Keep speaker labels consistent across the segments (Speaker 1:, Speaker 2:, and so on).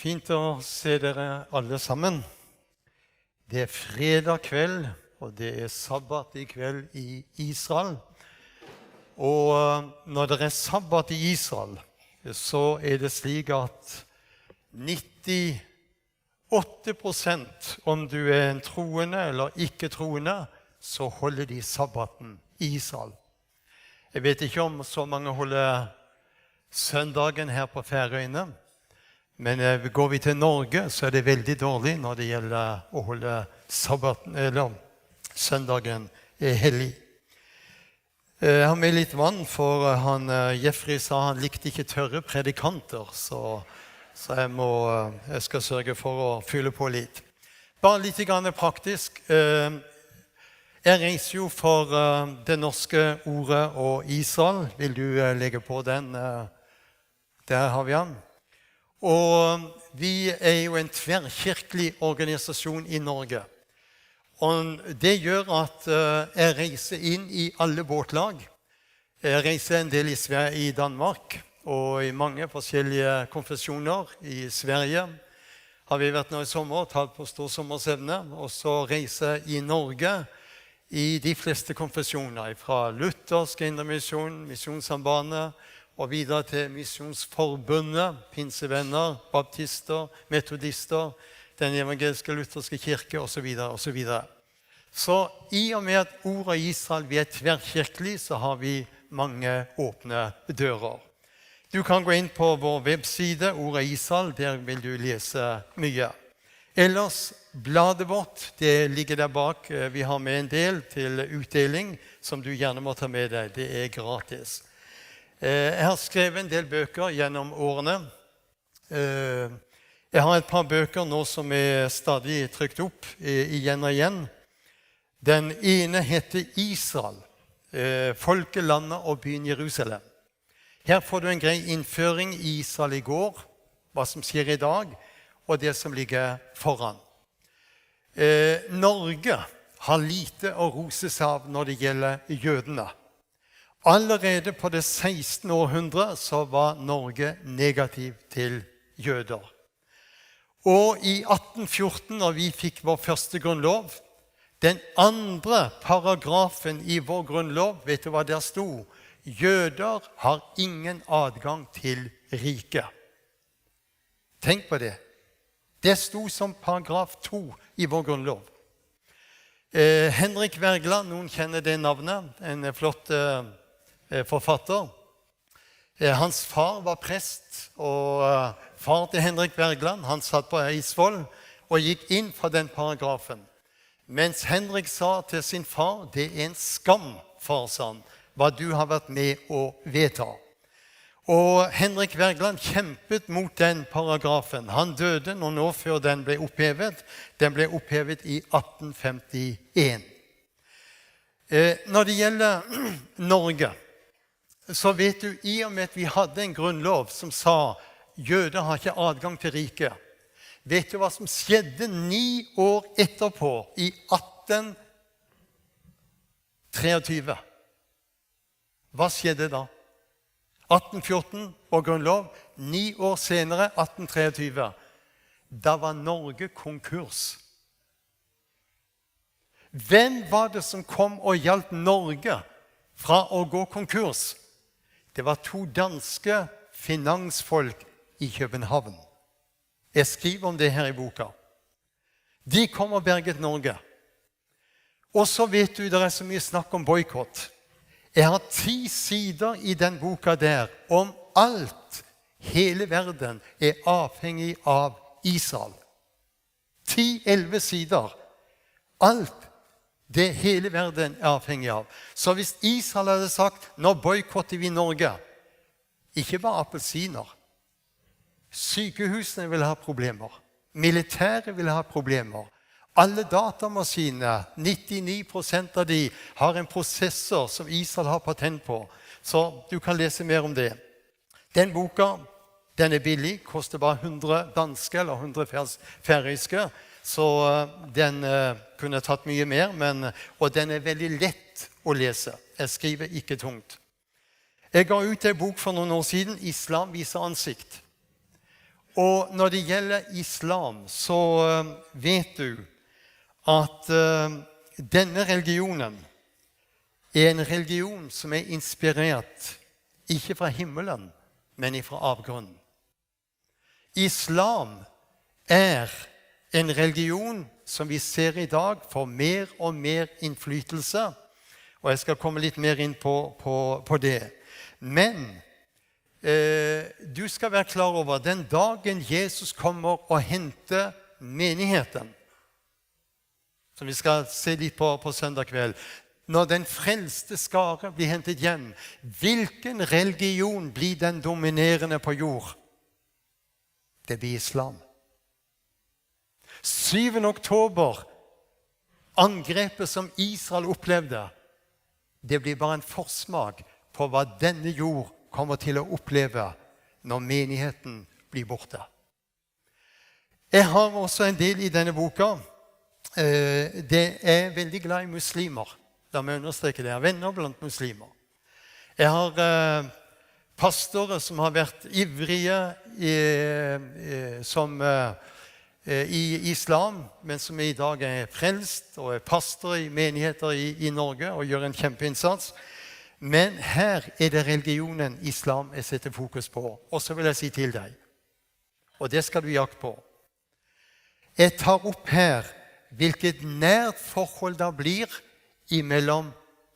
Speaker 1: Fint å se dere alle sammen. Det er fredag kveld, og det er sabbat i kveld i Israel. Og når det er sabbat i Israel, så er det slik at 98%, om du er en troende eller ikke troende, så holder de sabbaten i Israel. Jeg vet ikke om så mange holder søndagen her på Færøyene, men går vi til Norge, så er det veldig dårlig når det gjelder å holde sabbaten, eller søndagen hellig. Jeg har med litt vann, for Jeffrey sa han likte ikke tørre predikanter, så jeg skal sørge for å fylle på litt. Bare litt praktisk. Jeg reiser jo for det norske ordet og Israel. Vil du legge på den? Der har vi den. Og vi er jo en tverrkirkelig organisasjon i Norge. Og det gjør at jeg reiser inn i alle båtlag. Jeg reiser en del i Danmark, og i mange forskjellige konfesjoner. I Sverige har vi vært nå i sommer, tatt på stor sommersevne, og så reiser jeg i Norge i de fleste konfesjoner, fra Luthersk Indremisjon, Misjonssambandet, og videre til Misjonsforbundet, pinsevenner, baptister, metodister, den evangeliske lutherske kirke, osv. osv. Så i og med at ordet Israel vi er tverrkirkelig, så har vi mange åpne dører. Du kan gå inn på vår webside, ordet Israel, der vil du lese mye. Ellers, bladet vårt, det ligger der bak. Vi har med en del til utdeling, som du gjerne må ta med deg. Det er gratis. Jeg har skrevet en del bøker gjennom årene. Jeg har et par bøker nå som er stadig trykt opp igjen og igjen. Den ene heter Israel, folket, landet og byen Jerusalem. Her får du en grei innføring i Israel i går, hva som skjer i dag, og det som ligger foran. Norge har lite å rose seg av når det gjelder jødene. Allerede på det 16. århundre så var Norge negativ til jøder. Og i 1814, når vi fikk vår første grunnlov, den andre paragrafen i vår grunnlov, vet du hva der sto? Jøder har ingen adgang til riket. Tenk på det. Det sto som paragraf 2 i vår grunnlov. Henrik Wergeland, noen kjenner det navnet, en flott forfatter. Hans far var prest, og far til Henrik Wergeland, han satt på Eidsvoll og gikk inn for den paragrafen. Mens Henrik sa til sin far, det er en skam, far, sa han, hva du har vært med å vedta. Og Henrik Wergeland kjempet mot den paragrafen. Han døde noen år før den ble opphevet. Den ble opphevet i 1851. Når det gjelder Norge, så vet du, i og med at vi hadde en grunnlov som sa jøder har ikke adgang til riket. Vet du hva som skjedde 9 år etterpå, i 1823? Hva skjedde da? 1814 og grunnlov, 9 år senere, 1823. Da var Norge konkurs. Hvem var det som kom og hjalp Norge fra å gå konkurs? Det var 2 danske finansfolk i København. Jeg skriver om det her i boka. De kom og berget Norge. Og så vet du, det er så mye snakk om boykott. Jeg har 10 sider i den boka der om alt. Hele verden er avhengig av Israel. 10-11 sider. Alt det hele verden er avhengig av. Så hvis Israel hadde sagt, nå boykotter vi Norge, ikke bare appelsiner. Sykehusene vil ha problemer. Militæret vil ha problemer. Alle datamaskiner, 99% av de, har en prosessor som Israel har patent på. Så du kan lese mer om det. Den boka, den er billig, koster bare 100 danske eller 100 færøyske. Så den kunne tatt mye mer, og den er veldig lett å lese. Jeg skriver ikke tungt. Jeg ga ut en bok for noen år siden, Islam viser ansikt. Og når det gjelder islam, så vet du at denne religionen er en religion som er inspirert ikke fra himmelen, men fra avgrunnen. Islam er en religion som vi ser i dag får mer og mer innflytelse, og jeg skal komme litt mer inn på det. Men du skal være klar over den dagen Jesus kommer og henter menigheten, som vi skal se litt på søndag kveld. Når den frelste skare blir hentet hjem, hvilken religion blir den dominerende på jord? Det blir islam. 7. oktober, angrepet som Israel opplevde, det blir bare en forsmak på hva denne jord kommer til å oppleve når menigheten blir borte. Jeg har også en del i denne boka. Det er veldig glad i muslimer. La meg understreke det. Jeg har venner blant muslimer. Jeg har pastorer som har vært ivrige i islam, men som i dag er frelst og er pastor i menigheter i Norge og gjør en kjempeinnsats. Men her er det religionen islam jeg setter fokus på. Og så vil jeg si til deg, og det skal du jakte på. Jeg tar opp her hvilket nært forhold det blir imellom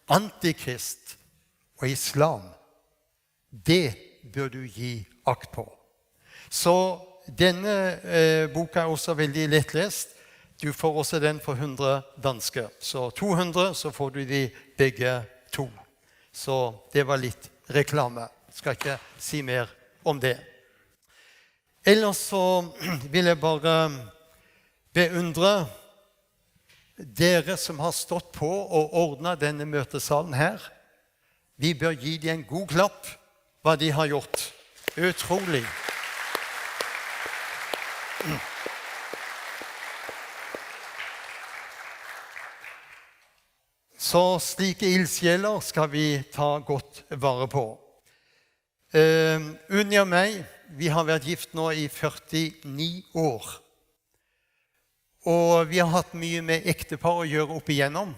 Speaker 1: antikrist og islam. Det bør du gi akt på. Så denne boka er også veldig lettlest. Du får også den for 100 danske. Så 200, så får du de begge to. Så det var litt reklame. Skal ikke si mer om det. Ellers så vil jeg bare beundre dere som har stått på og ordnet denne møtesalen her. Vi bør gi dem en god klapp hva de har gjort. Utrolig. Så slike ildsjeler skal vi ta godt vare på. Unni og meg, vi har vært gift nå i 49 år. Og vi har hatt mye med ektepar å gjøre opp igjennom.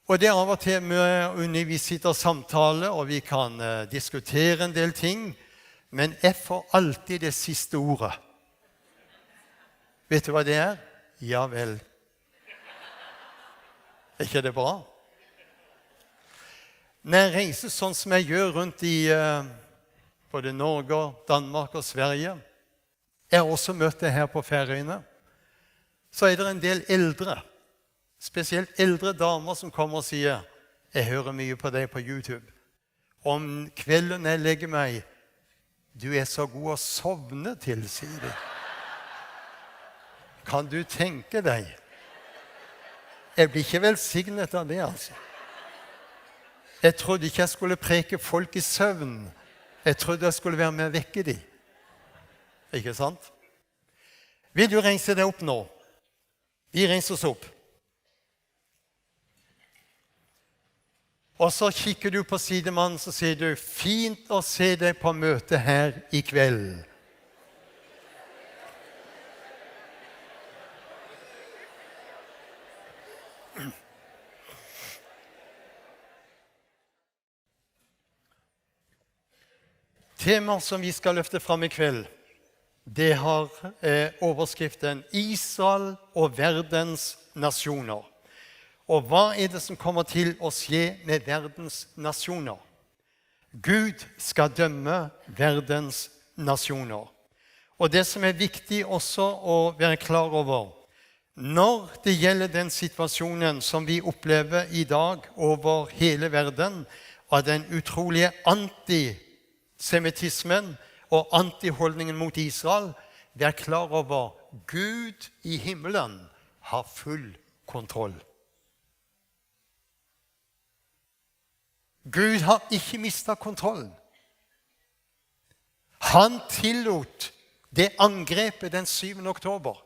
Speaker 1: Og det er av og til med Unni vi sitter og samtaler, og vi kan diskutere en del ting, men jeg får alltid det siste ordet. Vet du hva det er? Ja vel. Er ikke det bra? Når jeg reiser sånn som jeg gjør rundt i både Norge, Danmark og Sverige, jeg har også møtt det her på Færøyene, så er det en del eldre, spesielt eldre damer som kommer og sier, jeg hører mye på deg på YouTube. Om kvelden jeg legger meg, du er så god å sovne til, sier de. Kan du tenke deg? Jeg blir ikke velsignet av det, altså. Jeg trodde ikke jeg skulle preke folk i søvn. Jeg trodde jeg skulle være med å vekke dem. Ikke sant? Vil du reise deg opp nå? Vi reiser oss opp. Og så kikker du på sidemannen, så sier du, fint å se deg på møte her i kveld. Temaet som vi skal løfte frem i kveld, det har overskriften Israel og verdens nasjoner. Og hva er det som kommer til å skje med verdens nasjoner? Gud skal dømme verdens nasjoner. Og det som er viktig også å være klar over, når det gjelder den situasjonen som vi opplever i dag over hele verden, av den utrolige antisemitismen og antiholdningen mot Israel, vær klar over Gud i himmelen har full kontroll. Gud har ikke mistet kontrollen. Han tillot det angrepet den 7. oktober.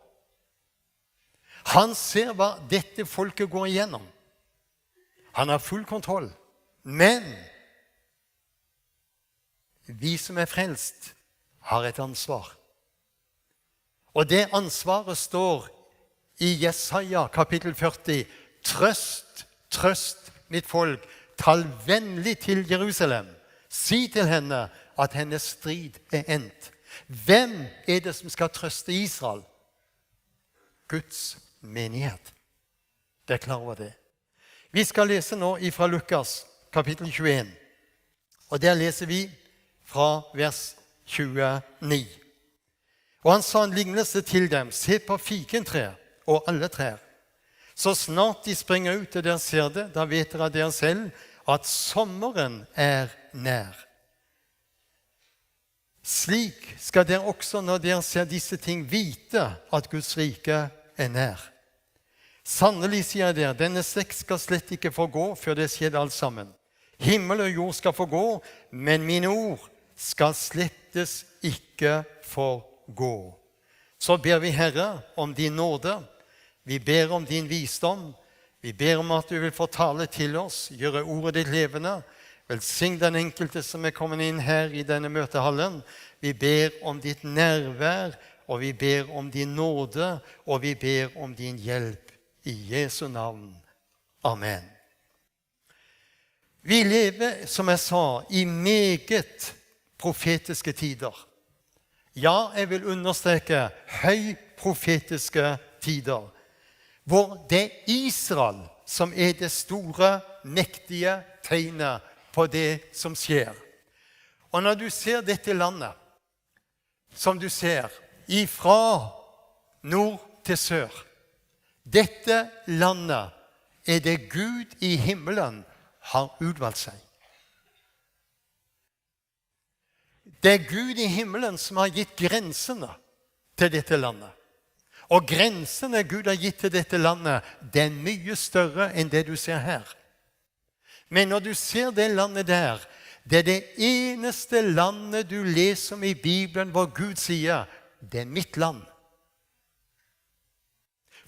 Speaker 1: Han ser hva dette folket går igjennom. Han har full kontroll. Men vi som er frelst har et ansvar. Og det ansvaret står i Jesaja kapittel 40. Trøst, trøst mitt folk, tal vennlig til Jerusalem. Si til henne at hennes strid endt. Hvem det som skal trøste Israel? Guds menighet. Det klar over det. Vi skal lese nå fra Lukas kapittel 21. Og der leser vi fra vers 29. Og han sa en lignelse til dem. Se på fikentrær og alle trær. Så snart de springer ut og dere ser det, da vet dere selv at sommeren nær. Slik skal dere også når dere ser disse ting vite at Guds rike nær. Sannelig sier dere, denne slekt skal slett ikke forgå før det skjer alt sammen. Himmel og jord skal forgå, men mine ord skal slettes ikke forgå. Så ber vi Herre om din nåde. Vi ber om din visdom. Vi ber om at du vil få tale til oss, gjøre ordet ditt levende. Velsign den enkelte som kommet inn her i denne møtehallen. Vi ber om ditt nærvær, og vi ber om din nåde, og vi ber om din hjelp. I Jesu navn. Amen. Vi lever, som jeg sa, i meget profetiske tider. Ja, jeg vil understreke høy profetiske tider, hvor det Israel som det store, mektige tegnet på det som skjer. Og når du ser dette landet, som du ser, ifra nord til sør, dette landet det Gud i himmelen har utvalgt seg. Det Gud i himmelen som har gitt grensene til dette landet. Og grensene Gud har gitt til dette landet, det mye større enn det du ser her. Men når du ser det landet der, det det eneste landet du leser om i Bibelen hvor Gud sier, det mitt land.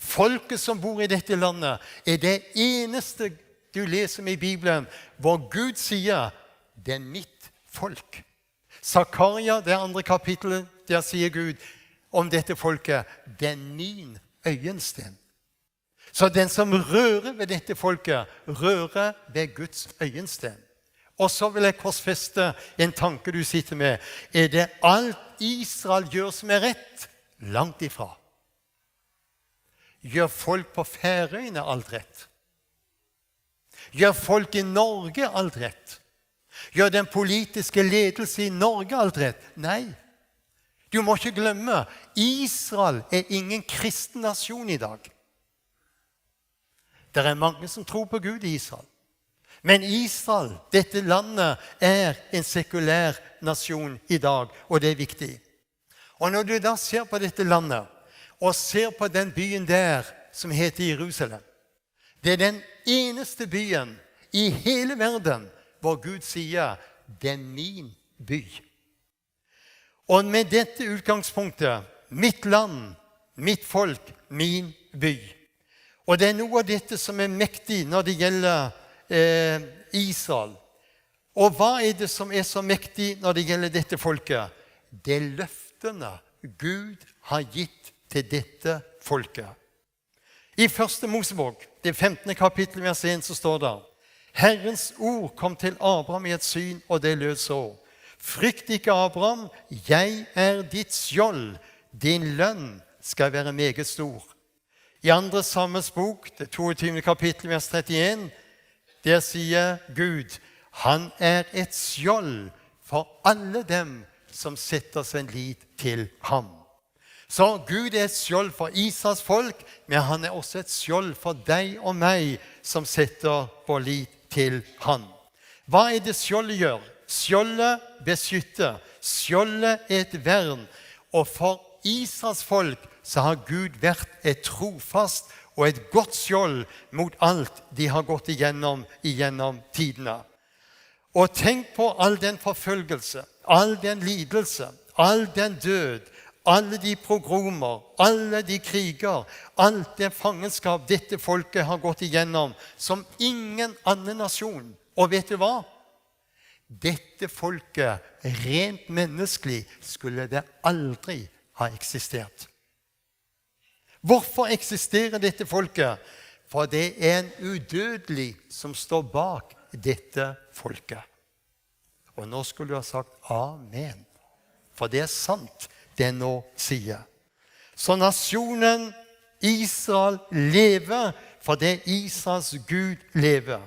Speaker 1: Folket som bor i dette landet det eneste du leser om i Bibelen hvor Gud sier, det mitt folk. Zakaria, det andre kapittelet, der sier Gud om dette folket, det min øyensten. Så den som rører ved dette folket, rører ved Guds øyensten. Og så vil jeg korsfeste en tanke du sitter med. Det alt Israel gjør som rett? Langt ifra. Gjør folk på Færøyene alt rett? Gjør folk i Norge alt rett? Gjør den politiske ledelse i Norge alt rett? Nei. Du må ikke glemme, Israel ingen kristen nasjon i dag. Det mange som tror på Gud i Israel. Men Israel, dette landet, en sekulær nasjon i dag, og det viktig. Og når du da ser på dette landet, og ser på den byen der som heter Jerusalem, det den eneste byen i hele verden hvor Gud sier, det min by. Og med dette utgangspunktet, mitt land, mitt folk, min by. Og det noe av dette som mektig når det gjelder Israel. Og hva det som så mektig når det gjelder dette folket? Det løftene Gud har gitt til dette folket. I 1. Mosebok, det 15. kapittel, vers 1, så står det, Herrens ord kom til Abraham i et syn, og det lød så. Frykt ikke, Abraham, jeg ditt skjold, din lønn skal være meget stor. I 2. Samuels bok, det 22. kapittel, vers 31, der sier Gud, han et skjold for alle dem som setter sin lit til ham. Så Gud et skjold for Israels folk, men han også et skjold for deg og meg som setter vår lit til han. Hva det skjoldet gjør? Skjoldet beskytter. Skjoldet et vern. Og for Israels folk så har Gud vært et trofast og et godt skjold mot alt de har gått igjennom tidene. Og tenk på all den forfølgelse, all den lidelse, all den død, alle de pogromer, alle de kriger, alt det fangenskap dette folket har gått igjennom, som ingen annen nasjon. Og vet du hva? Dette folket, rent menneskelig, skulle det aldri ha eksistert. Hvorfor eksisterer dette folket? For det er en udødelig som står bak dette folket. Og nå skulle du ha sagt amen. For det er sant, det nå sier. Så nasjonen Israel lever, for det Israels Gud lever.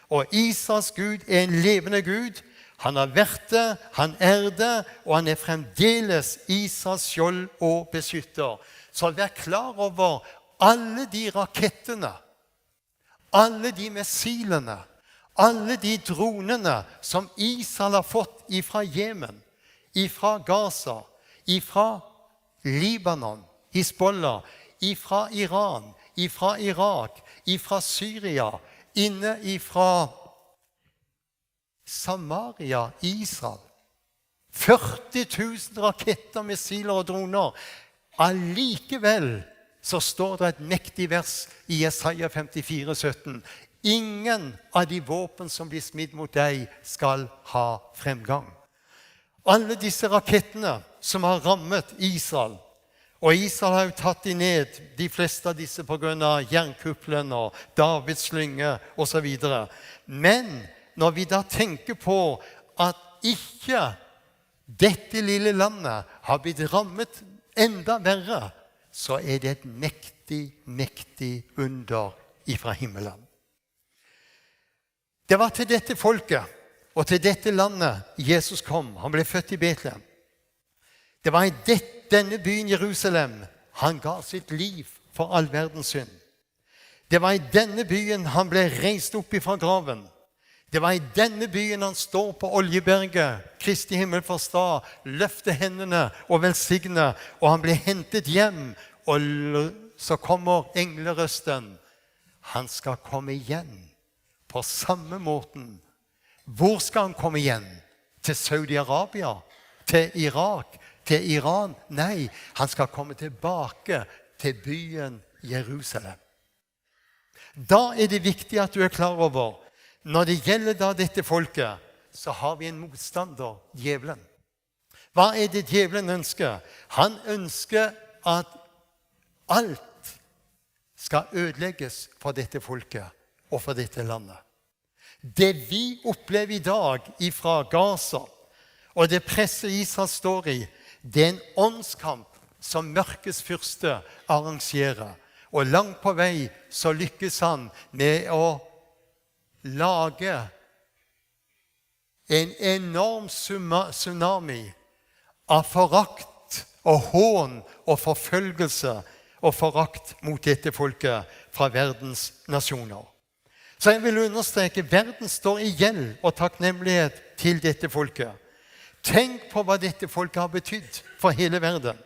Speaker 1: Og Israels Gud er en levende Gud. Han har vært det, han er det, og han er fremdeles Israels skjold og beskytter. Så vær klar over alle de rakettene, alle de missilene, alle de dronene som Israel har fått ifra Jemen, ifra Gaza, ifra Libanon, Hizbollah, ifra Iran, ifra Irak, ifra Syria, inne ifra Samaria, Israel. 40 000 raketter, missiler og droner. Allikevel så står det et mektig vers i Jesaja 54, 17. Ingen av de våpen som blir smidd mot deg skal ha fremgang. Alle disse rakettene som har rammet Israel, og Israel har jo tatt de ned, de fleste av disse på grunn av jernkuppelen og Davids slynge og så videre. Men når vi da tenker på at ikke dette lille landet har blitt rammet enda verre, så er det et mektig, mektig under ifra himmelen. Det var til dette folket og til dette landet Jesus kom. Han ble født i Betlehem. Det var i denne byen Jerusalem han ga sitt liv for all verdens synd. Det var i denne byen han ble reist opp ifra graven. Det var i denne byen han står på Oljeberget, Kristi himmelfartsdag, løfter hendene og velsigner, og han ble hentet hjem, og så kommer englerøsten. Han skal komme igjen på samme måten. Hvor skal han komme igjen? Til Saudi-Arabia? Til Irak? Til Iran? Nei, han skal komme tilbake til byen Jerusalem. Da er det viktig at du er klar over, når det gjelder da dette folket, så har vi en motstander, djevelen. Hva er det djevelen ønsker? Han ønsker at alt skal ødelegges for dette folket og for dette landet. Det vi opplever i dag ifra Gaza, og det presset Israel står i, det er en åndskamp som mørkets fyrste arrangerer. Og langt på vei så lykkes han med å lage en enorm tsunami av forakt og hån og forfølgelse og forakt mot dette folket fra verdens nasjoner. Så jeg vil understreke, verden står i gjeld og takknemlighet til dette folket. Tenk på hva dette folket har betydd for hele verden.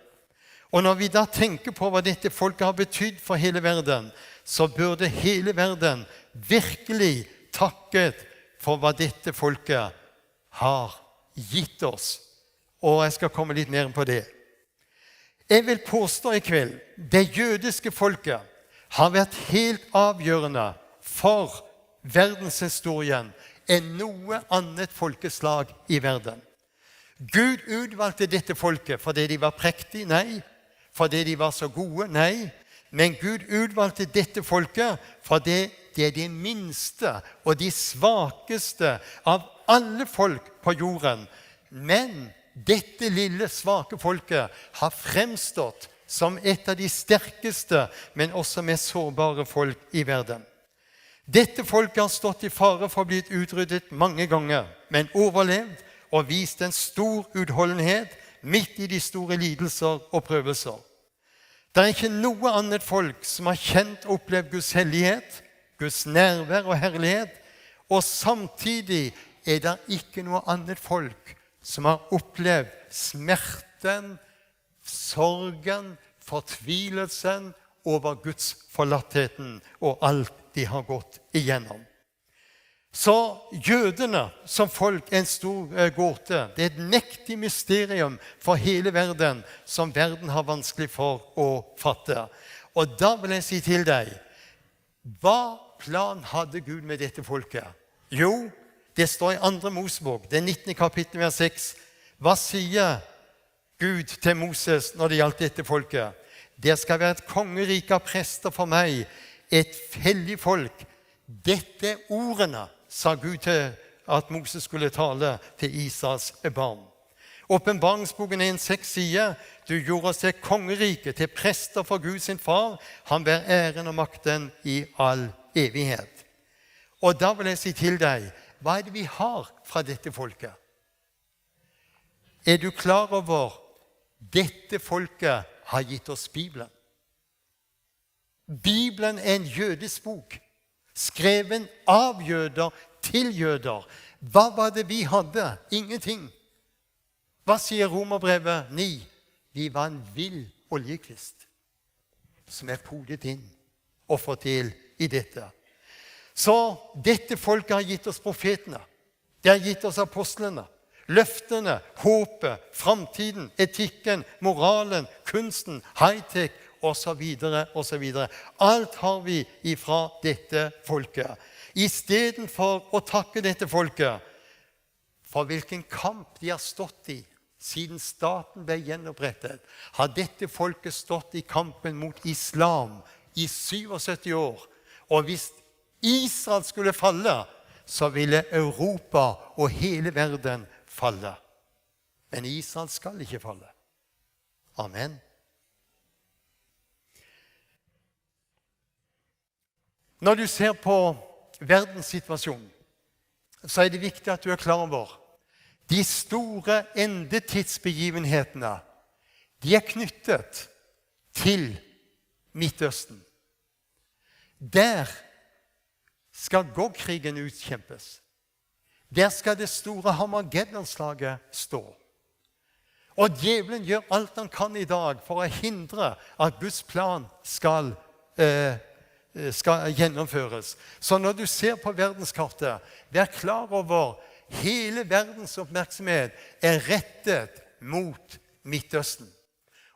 Speaker 1: Og når vi da tenker på hva dette folket har betydd for hele verden, så burde hele verden virkelig takket for hva dette folket har gitt oss. Og jeg skal komme litt mer på det. Jeg vil påstå i kveld, det jødiske folket har vært helt avgjørende for verdenshistorien enn noe annet folkeslag i verden. Gud utvalgte dette folket fordi de var prektige? Nei. Fordi de var så gode? Nei. Men Gud utvalgte dette folket fordi det er de minste og de svakeste av alle folk på jorden. Men dette lille, svake folket har fremstått som et av de sterkeste, men også mest sårbare folk i verden. Dette folket har stått i fare for å bli utryddet mange ganger, men overlevd og vist en stor utholdenhet midt i de store lidelser og prøvelser. Det er ikke noe annet folk som har kjent og opplevd Guds hellighet, Guds nærvær og herlighet, og samtidig er det ikke noe annet folk som har opplevd smerten, sorgen, fortvilelsen over Guds forlattheten og alt de har gått igjennom. Så jødene som folk er en stor gåte. Det er et mektig mysterium for hele verden som verden har vanskelig for å fatte. Og da vil jeg si til deg, hva plan hadde Gud med dette folket? Jo, det står i 2. Mosebok, det 19. kapittel, vers 6. Hva sier Gud til Moses når det gjaldt dette folket? Det skal være et kongerike av prester for meg, et hellig folk. Dette er ordene, sa Gud til at Moses skulle tale til Israels barn. Åpenbaringsboken 1,6 sier, du gjorde oss til kongerike, til prester for Gud sin far. Han bær æren og makten i all evighet. Og da vil jeg si til deg, hva er det vi har fra dette folket? Er du klar over dette folket har gitt oss Bibelen? Bibelen er en jødisk bok, skreven av jøder til jøder. Hva var det vi hadde? Ingenting. Hva sier Romerbrevet 9? Vi var en vill oljekvist som er podet inn og fått del i dette. Så dette folket har gitt oss profetene. Det har gitt oss apostlene. Løftene, håpet, framtiden, etikken, moralen, kunsten, high-tech og så videre, og så videre. Alt har vi ifra dette folket. I stedet for å takke dette folket for hvilken kamp de har stått i siden staten ble gjenopprettet, har dette folket stått i kampen mot islam i 77 år. Og hvis Israel skulle falle, så ville Europa og hele verden falle. Men Israel skal ikke falle. Amen. Når du ser på verdenssituasjonen, så er det viktig at du er klar over de store endetidsbegivenhetene, de er knyttet til Midtøsten. Der skal Gog-krigen utkjempes. Der skal det store Harmageddonslaget stå. Og djevelen gjør alt han kan i dag for å hindre at Guds plan skal gjennomføres. Så når du ser på verdenskartet, vær klar over hele verdens oppmerksomhet er rettet mot Midtøsten.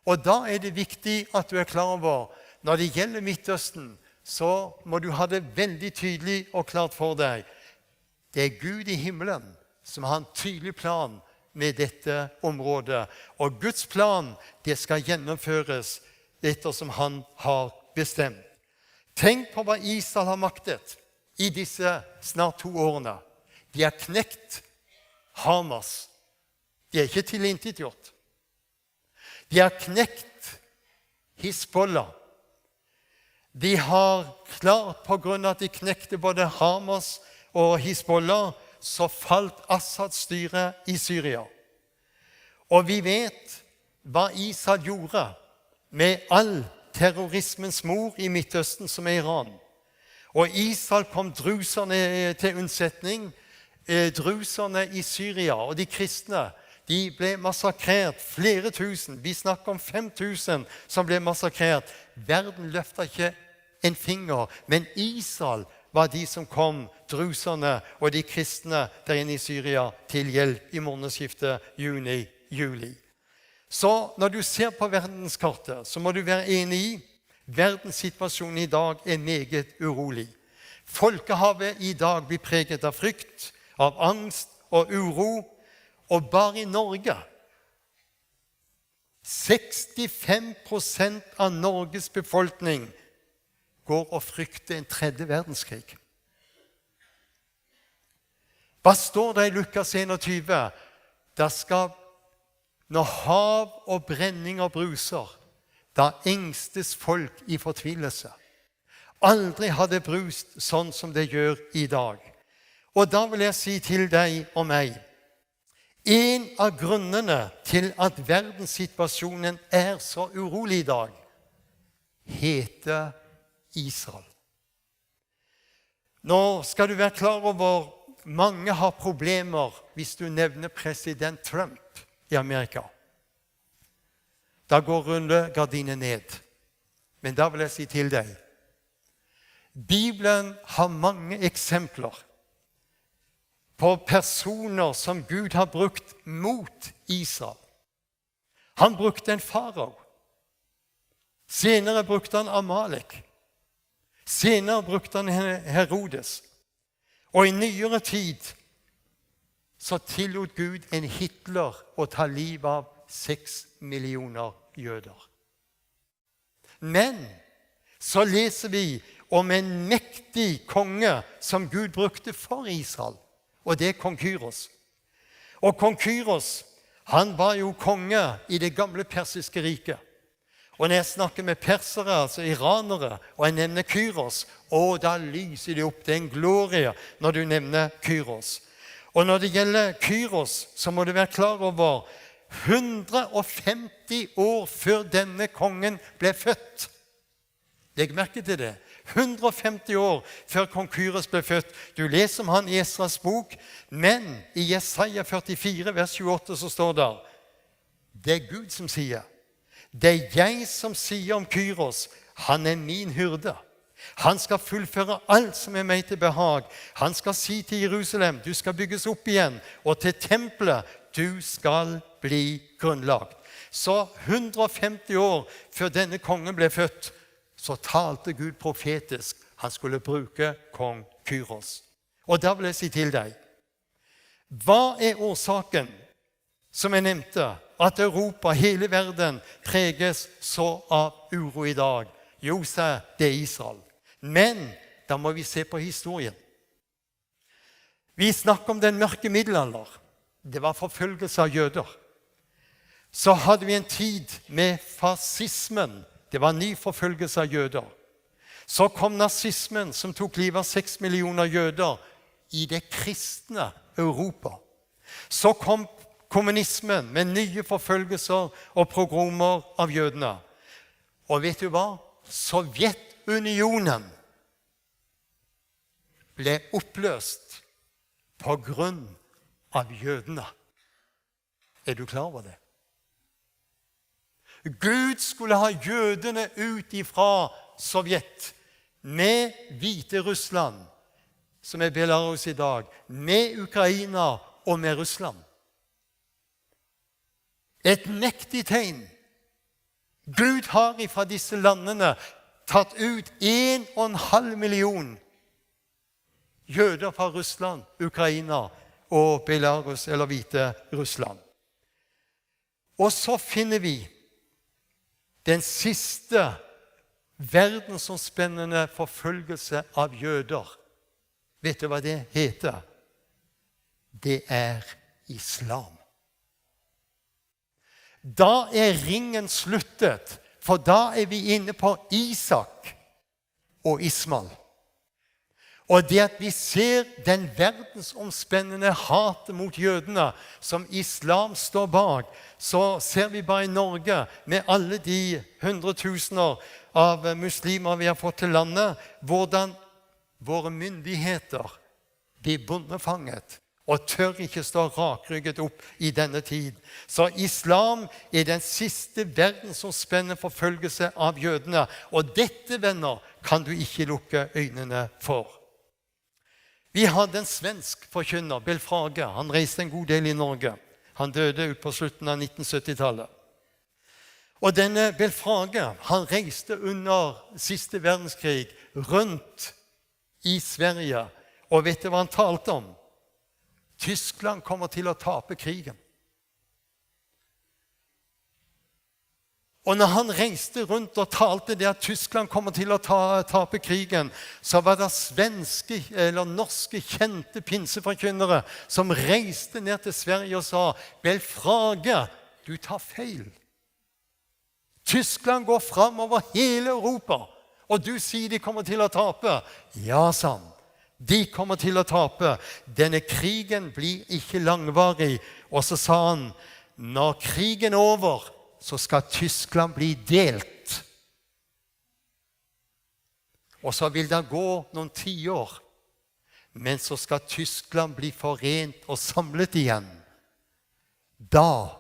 Speaker 1: Og da er det viktig at du er klar over, når det gjelder Midtøsten, så må du ha det veldig tydelig og klart for deg. Det er Gud i himmelen som har en tydelig plan med dette området. Og Guds plan, det skal gjennomføres etter som han har bestemt. Tenk på hva Israel har maktet i disse snart 2 årene. De har knekt Hamas. De er ikke tilintetgjort. De har knekt Hizbollah. De har klart, på grunn av at de knekte både Hamas og Hizbollah, så falt Assads styre i Syria. Og vi vet hva Israel gjorde med all terrorismens mor i Midtøsten, som er Iran. Og Israel kom druserne til unnsetning, druserne i Syria, og de kristne, de ble massakrert, flere tusen. Vi snakker om 5000 som ble massakrert. Verden løftet ikke en finger, men Israel var de som kom druserne og de kristne der inne i Syria til hjelp i månedsskiftet juni-juli. Så når du ser på verdenskartet, så må du være enig i verdenssituasjonen i dag er meget urolig. Folkehavet i dag blir preget av frykt, av angst og uro, og bare i Norge 65% av Norges befolkning går og frykter en 3. verdenskrig. Hva står det i Lukas 21? Der skal, når hav og brenninger bruser, da engstes folk i fortvilelse. Aldri har det brust sånn som det gjør i dag. Og da vil jeg si til deg og meg, en av grunnene til at verdenssituasjonen er så urolig i dag, heter Israel. Nå skal du være klar over, mange har problemer hvis du nevner president Trump i Amerika. Da går rullegardinen ned. Men da vil jeg si til deg, Bibelen har mange eksempler på personer som Gud har brukt mot Israel. Han brukte en farao. Senere brukte han Amalek. Senere brukte han Herodes. Og i nyere tid så tillot Gud en Hitler å ta liv av 6 millioner jøder. Men så leser vi om en mektig konge som Gud brukte for Israel, og det er kong Kyros. Og kong Kyros, han var jo konge i det gamle persiske riket. Og når jeg snakker med persere, altså iranere, og jeg nevner Kyros, da lyser de opp. Det er en glorie når du nevner Kyros. Og når det gjelder Kyros, så må du være klar over 150 år før denne kongen ble født. Legg merke til det. 150 år før kong Kyros ble født. Du leser om han i Esras bok, men i Jesaja 44, vers 28, så står det, det er Gud som sier, det er jeg som sier om Kyros, han er min hyrde. Han skal fullføre alt som er meg til behag. Han skal si til Jerusalem, du skal bygges opp igjen, og til tempelet, du skal bli grunnlagt. Så 150 år før denne kongen ble født, så talte Gud profetisk. Han skulle bruke kong Kyros. Og da vil jeg si til deg, hva er årsaken, som jeg nevnte, at Europa, hele verden, preges så av uro i dag? Jo, det er Israel. Men da må vi se på historien. Vi snakker om den mørke middelalder. Det var forfølgelse av jøder. Så hadde vi en tid med fascismen. Det var ny forfølgelse av jøder. Så kom nazismen, som tok livet av 6 millioner jøder i det kristne Europa. Så kom kommunismen med nye forfølgelser og pogromer av jødene. Og vet du hva? Sovjetunionen ble oppløst på grunn av jødene. Er du klar over det? Gud skulle ha jødene ut ifra Sovjet, med Hviterussland, som er Belarus i dag, med Ukraina og med Russland. Et mektig tegn. Gud har ifra disse landene tatt ut 1,5 million jøder fra Russland, Ukraina og Belarus, eller Hviterussland. Og så finner vi den siste verdensomspennende forfølgelse av jøder. Vet du hva det heter? Det er islam. Da er ringen sluttet, for da er vi inne på Isak og Ismael. Og det at vi ser den verdensomspennende hatet mot jødene som islam står bak, så ser vi bare i Norge, med alle de 100 000 av muslimer vi har fått til landet, hvordan våre myndigheter blir bondefanget og tør ikke stå rakrygget opp i denne tid. Så islam er den siste verdensomspennende forfølgelse av jødene. Og dette, venner, kan du ikke lukke øynene for. Vi hadde en svensk forkynner, Belfrage. Han reiste en god del i Norge. Han døde ut på slutten av 1970-tallet. Og denne Belfrage, han reiste under siste verdenskrig rundt i Sverige. Og vet du hva han talte om? Tyskland kommer til å tape krigen. Og når han reiste rundt og talte det at Tyskland kommer til å tape krigen, så var det svenske eller norske kjente pinseforkynnere som reiste ned til Sverige og sa, Belfrage, du tar feil. Tyskland går frem over hele Europa, og du sier de kommer til å tape. Ja, sa han. De kommer til å tape. Denne krigen blir ikke langvarig. Og så sa han, når krigen er over, så skal Tyskland bli delt. Og så vil det gå noen 10 år. Men så skal Tyskland bli forent og samlet igjen. Da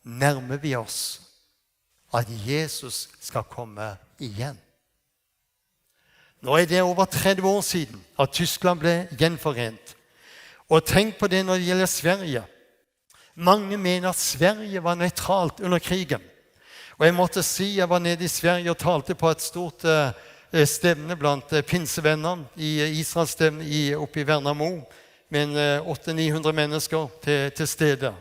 Speaker 1: nærmer vi oss at Jesus skal komme igjen. Nå er det over 30 år siden at Tyskland ble gjenforent. Og tenk på det når det gjelder Sverige. Mange mener at Sverige var nøytralt under krigen. Og jeg måtte si, jeg var nede i Sverige og talte på et stort stevne blant pinsevennene i Israels stevne oppe i Värnamo, med 800-900 mennesker til stede.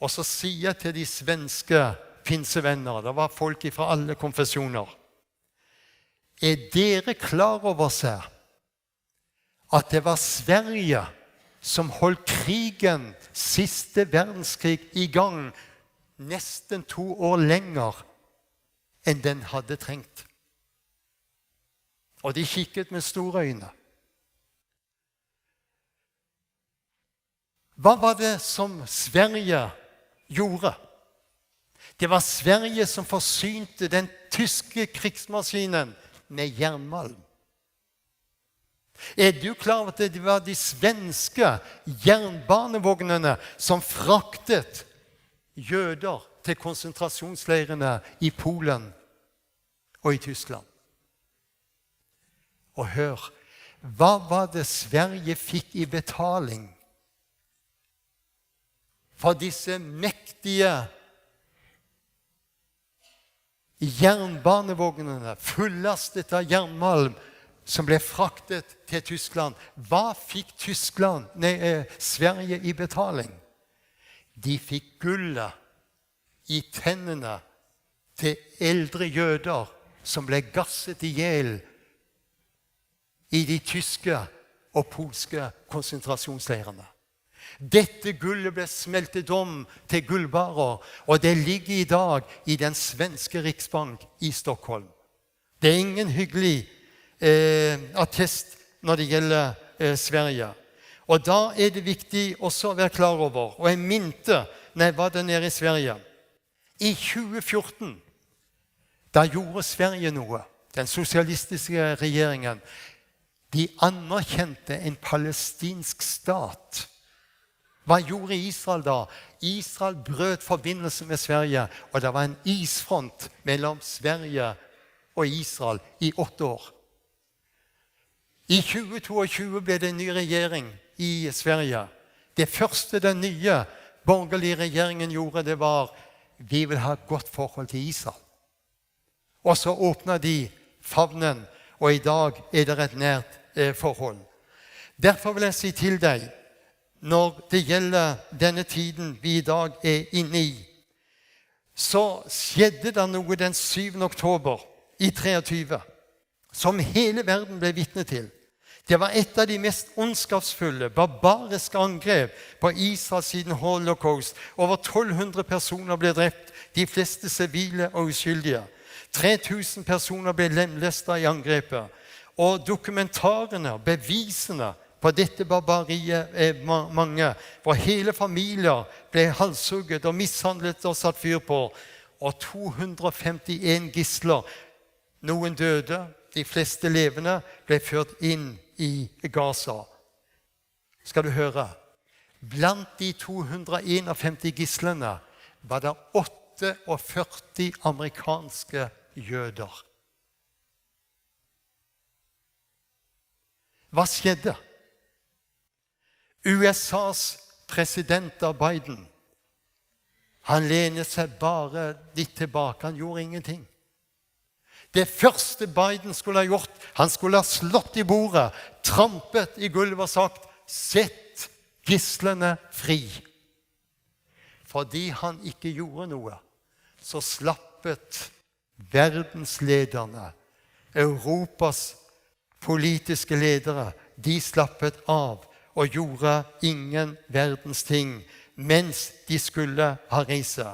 Speaker 1: Og så sier jeg til de svenske pinsevenner, det var folk fra alle konfesjoner. Dere klar over seg at det var Sverige som holdt krigen, siste verdenskrig, i gang nesten 2 år lenger enn den hadde trengt? Og de kikket med store øyne. Hva var det som Sverige gjorde? Det var Sverige som forsynte den tyske krigsmaskinen med jernmalm. Du klar over at det var de svenske jernbanevognene som fraktet jøder til konsentrasjonsleirene i Polen og i Tyskland? Og hør, hva var det Sverige fikk i betaling for disse mektige jernbanevognene fullastet av jernmalm som ble fraktet til Tyskland? Hva fikk Sverige i betaling? De fikk gullet i tennene til eldre jøder som ble gasset i hjel i de tyske og polske konsentrasjonsleirene. Dette gullet ble smeltet om til gullbarer, og det ligger i dag i den svenske Riksbank i Stockholm. Det er ingen hyggelig attest når det gjelder Sverige. Og da er det viktig også å være klar over, og jeg minte når jeg var der nede i Sverige, i 2014, da gjorde Sverige noe, den sosialistiske regjeringen. De anerkjente en palestinsk stat. Hva gjorde Israel da? Israel brøt forbindelse med Sverige, og det var en isfront mellom Sverige og Israel i 8 år. I 2022 ble det en ny regjering i Sverige. Det første den nye borgerlige regjeringen gjorde, det var vi vil ha et godt forhold til Israel. Og så åpnet de favnen, og i dag er det et nært forhold. Derfor vil jeg si til deg, når det gjelder denne tiden vi i dag er inne i, så skjedde det noe den 7. oktober i 23, som hele verden ble vitne til. Det var et av de mest ondskapsfulle, barbariske angrep på Israel siden holocaust. Over 1200 personer ble drept, de fleste sivile og uskyldige. 3000 personer ble lemlestet i angrepet. Og dokumentarene, bevisene på dette barbariet er mange, hvor hele familier ble halshugget og mishandlet og satt fyr på. Og 251 gisler, noen døde, de fleste levende, ble ført inn i Gaza. Skal du høre? Blant de 251 gislene var det 48 amerikanske jøder. Hva skjedde? USAs president Biden, han lenet seg bare litt tilbake, han gjorde ingenting. Det første Biden skulle ha gjort, han skulle ha slått i bordet, trampet i gulvet og sagt, sett gislene fri. Fordi han ikke gjorde noe, så slappet verdenslederne, Europas politiske ledere, de slappet av og gjorde ingen verdens ting, mens de skulle ha reist.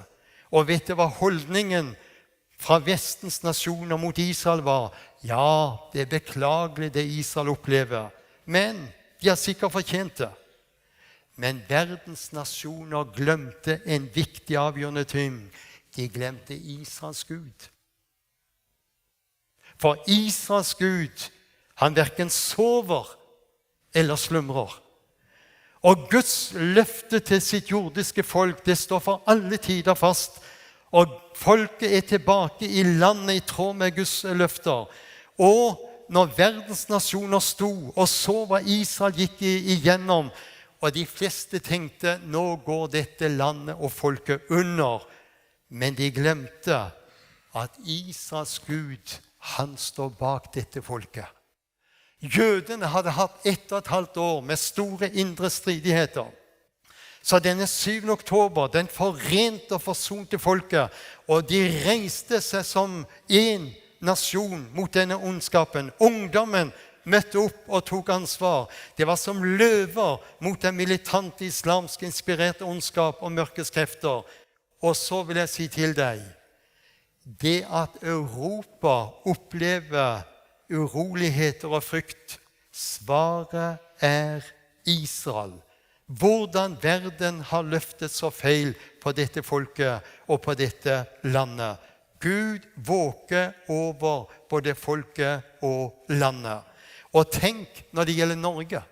Speaker 1: Og vet du hva holdningen fra vestens nasjoner mot Israel var? Ja, det er beklagelig det Israel opplever, men de har sikkert fortjent det. Men verdens nasjoner glemte en viktig avgjørende ting. De glemte Israels Gud. For Israels Gud, han hverken sover eller slumrer. Og Guds løfte til sitt jordiske folk, det står for alle tider fast. Og folket er tilbake i landet i tråd med Guds løfter. Og når verdens nasjoner sto og så hva Israel gikk igjennom, og de fleste tenkte, nå går dette landet og folket under. Men de glemte at Israels Gud, han står bak dette folket. Jødene hadde hatt 1,5 år med store indre stridigheter. Så denne 7. oktober, den forente og forsonte folket, og de reiste seg som en nasjon mot denne ondskapen. Ungdommen møtte opp og tok ansvar. Det var som løver mot den militante islamsk inspirerte ondskap og mørkes krefter. Og så vil jeg si til deg, det at Europa opplever uroligheter og frykt, svaret er Israel. Hvordan verden har løftet så feil på dette folket og på dette landet. Gud våker over både folket og landet. Og tenk når det gjelder Norge.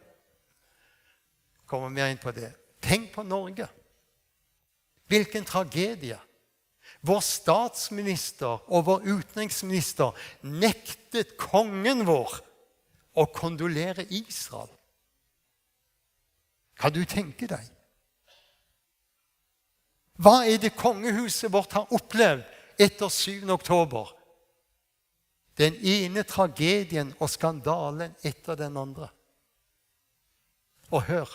Speaker 1: Kommer mer inn på det. Tenk på Norge. Hvilken tragedie. Vår statsminister og vår utenriksminister nektet kongen vår å kondolere Israel. Kan du tenke deg? Hva er det kongehuset vårt har opplevd etter 7. oktober? Den ene tragedien og skandalen etter den andre. Og hør.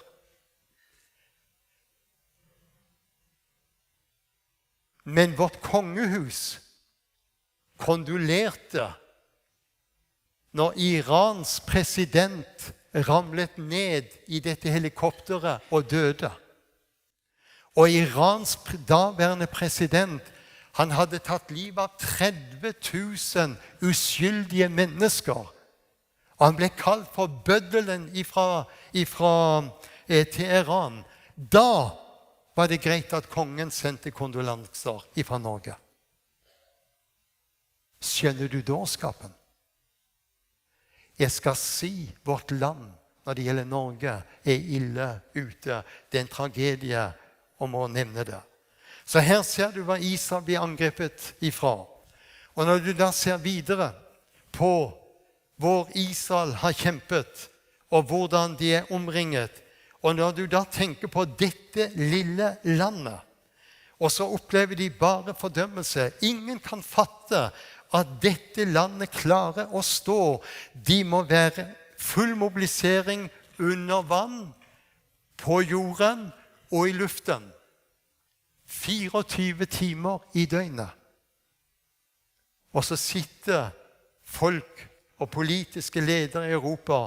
Speaker 1: Men vårt kongehus kondolerte når Irans president ramlet ned i dette helikopteret og døde. Og Irans daværende president, han hadde tatt livet av 30 000 uskyldige mennesker. Og han ble kalt for bøddelen ifra Teheran. Da var det greit at kongen sendte kondolanser ifra Norge. Skjønner du dårskapen? Jeg skal si vårt land, når det gjelder Norge, er ille ute. Det er en tragedie om å nevne det. Så her ser du hva Israel blir angrepet ifra. Og når du da ser videre på hvor Israel har kjempet, og hvordan de er omringet, og når du da tenker på dette lille landet, og så opplever de bare fordømmelse. Ingen kan fatte at dette landet klarer å stå. De må være full mobilisering under vann, på jorden og i luften. 24 timer i døgnet. Og så sitter folk og politiske ledere i Europa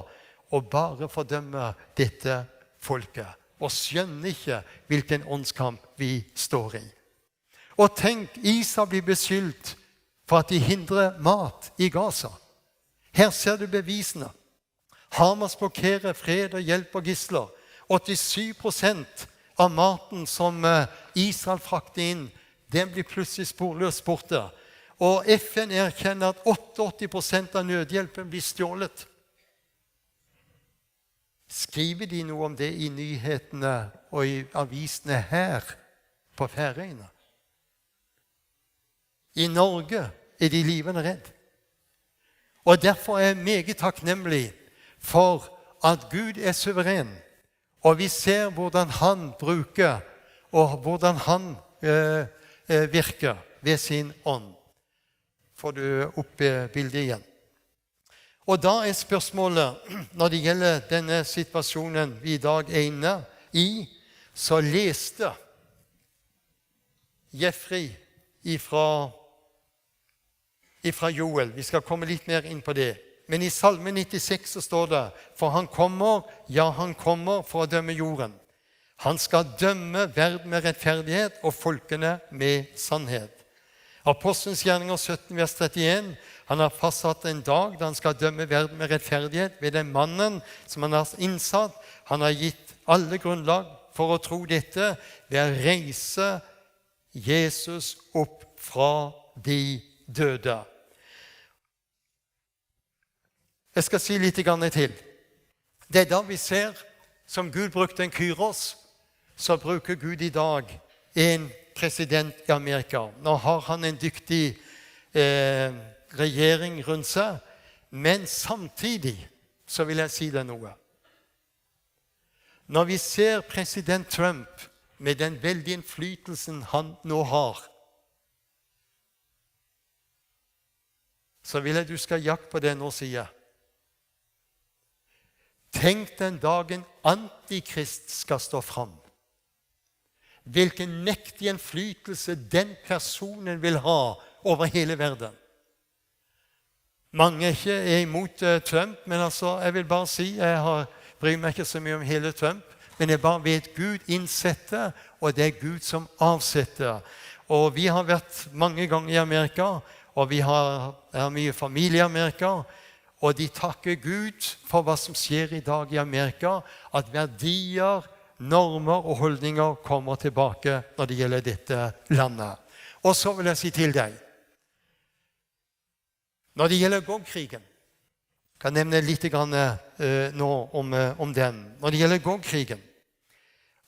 Speaker 1: og bare fordømmer dette folket. Og skjønner ikke hvilken åndskamp vi står i. Og tenk, Israel blir beskyldt for at de hindrer mat i Gaza. Her ser du bevisene. Hamas blokkerer fred og hjelp og gisler. 87% av maten som Israel frakter inn, den blir plutselig sporløst borte. Og FN erkjenner at 88% av nødhjelpen blir stjålet. Skriver de noe om det i nyhetene og i avisene her på Færøyene? I Norge er de livende redd. Og derfor er jeg meget takknemlig for at Gud er suveren. Og vi ser hvordan han bruker, og hvordan han virker ved sin ånd. Får du opp bildet igjen. Og da er spørsmålet, når det gjelder denne situasjonen vi i dag er inne i, så leste Jeffrey ifra Joel. Vi skal komme litt mer inn på det. Men i Salme 96 så står det, for han kommer, ja han kommer for å dømme jorden. Han skal dømme verden med rettferdighet og folkene med sannhet. Apostelens gjerninger 17, vers 31, han har fastsatt en dag da han skal dømme verden med rettferdighet ved den mannen som han har innsatt. Han har gitt alle grunnlag for å tro dette ved å reise Jesus opp fra de døde. Jeg skal si litt til. Det er da vi ser, som Gud brukte en Kyros, så bruker Gud i dag en president i Amerika. Nå har han en dyktig regjering rundt seg, men samtidig så vil jeg si det noe. Når vi ser president Trump med den veldige innflytelsen han nå har, så vil jeg du skal jakte på det nå, sier jeg. Tenk den dagen Antikrist skal stå fram. hvilken mektig innflytelse den personen vil ha over hele verden. Mange ikke er imot Trump, men jeg vil bare si, bryr meg ikke så mye om hele Trump, men jeg bare vet Gud innsetter, og det er Gud som avsetter. Og vi har vært mange ganger i Amerika, og vi har mye familie i Amerika, og de takker Gud for hva som skjer i dag i Amerika, at verdier, normer og holdninger kommer tilbake når det gjelder dette landet. Og så vil jeg si til deg, når det gjelder Gog-krigen, kan jeg nevne litt nå om den. Når det gjelder Gog-krigen,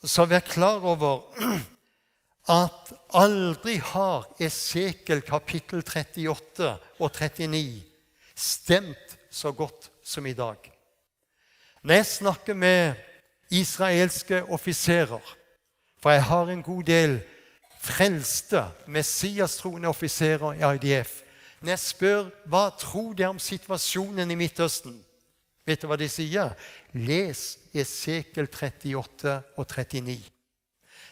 Speaker 1: så vær klar over at aldri har Esekiel kapittel 38 og 39 stemt så godt som i dag. Når jeg snakker med israelske offiserer, for jeg har en god del frelste, messias-troende offiserer i IDF, når jeg spør hva tror de om situasjonen i Midtøsten, vet du hva de sier? Les Esekiel 38 og 39.